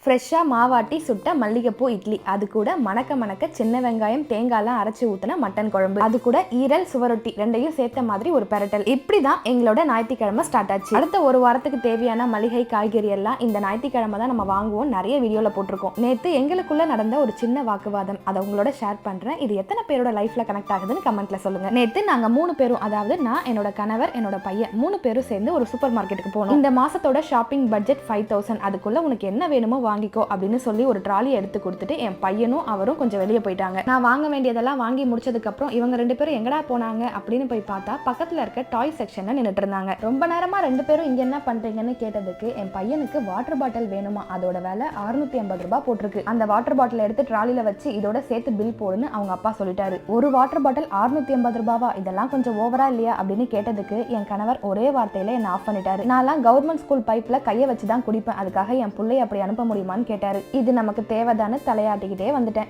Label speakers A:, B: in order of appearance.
A: ஃப்ரெஷ்ஷாக மாவாட்டி சுட்ட மல்லிகைப்பூ இட்லி, அது கூட மணக்க மணக்க சின்ன வெங்காயம் தேங்காய்லாம் அரைச்சி ஊற்றின மட்டன் குழம்பு, அது கூட ஈரல் சுவரொட்டி ரெண்டையும் சேர்த்த மாதிரி ஒரு பெரட்டல். இப்படி தான் எங்களோட ஞாயிற்றுக்கிழமை ஸ்டார்ட் ஆச்சு. அடுத்த ஒரு வாரத்துக்கு தேவையான மளிகை காய்கறி எல்லாம் இந்த ஞாயிற்றுக்கிழமை தான் நம்ம வாங்குவோம். நிறைய வீடியோவில் போட்டிருக்கோம். நேற்று எங்களுக்குள்ள நடந்த ஒரு சின்ன வாக்குவாதம், அதை உங்களோட ஷேர் பண்ணுறேன். இது எத்தனை பேரோட லைஃப்ல கனெக்ட் ஆகுதுன்னு கமெண்ட்ல சொல்லுங்க. நேற்று நாங்கள் 3 பேரும், அதாவது நான், என்னோட கணவர், என்னோட பையன் 3 பேரும் சேர்ந்து ஒரு சூப்பர் மார்க்கெட்டுக்கு போனோம். இந்த மாசத்தோட ஷாப்பிங் பட்ஜெட் 5000. அதுக்குள்ள உனக்கு என்ன வேணுமோ வாங்கிக்கோ அப்படின்னு சொல்லி ஒரு ட்ராலி எடுத்து கொடுத்துட்டு என் பையனும் அவரும் கொஞ்சம் வெளியே போயிட்டாங்க. நான் வாங்க வேண்டியதெல்லாம் வாங்கி முடிச்சதுக்கு அப்புறம் இவங்க 2 பேரும் எங்கடா போனாங்க அப்படின்னு போய் பார்த்தா பக்கத்துல இருக்க டாய் செக்ஷன்ல நின்னுட்டு இருந்தாங்க. ரொம்ப நேரமா 2 பேரும் இங்க என்ன பண்றீங்கன்னு கேட்டதுக்கு என் பையனுக்கு வாட்டர் பாட்டில் வேணுமா, அதோட விலை 650 ரூபாய் போட்டிருக்கு. அந்த வாட்டர் பாட்டில் எடுத்து ட்ராலில வச்சு இதோட சேர்த்து பில் போடுன்னு அவங்க அப்பா சொல்லிட்டாரு. ஒரு வாட்டர் பாட்டில் 650 ரூபாவா, இதெல்லாம் கொஞ்சம் ஓவரா இல்லையா அப்படின்னு கேட்டதுக்கு என் கணவர் ஒரே வார்த்தையில என்ன ஆஃப் பண்ணிட்டாரு. நான்லாம் கவர்மெண்ட் ஸ்கூல் பைப்ல கையை வச்சுதான் குடிப்பேன், அதுக்காக என் பிள்ளைய அப்படி அனுப்ப முடியுமான்னு கேட்டாரு. இது நமக்கு தேவைதான்னு தலையாட்டிக்கிட்டே வந்துட்டேன்.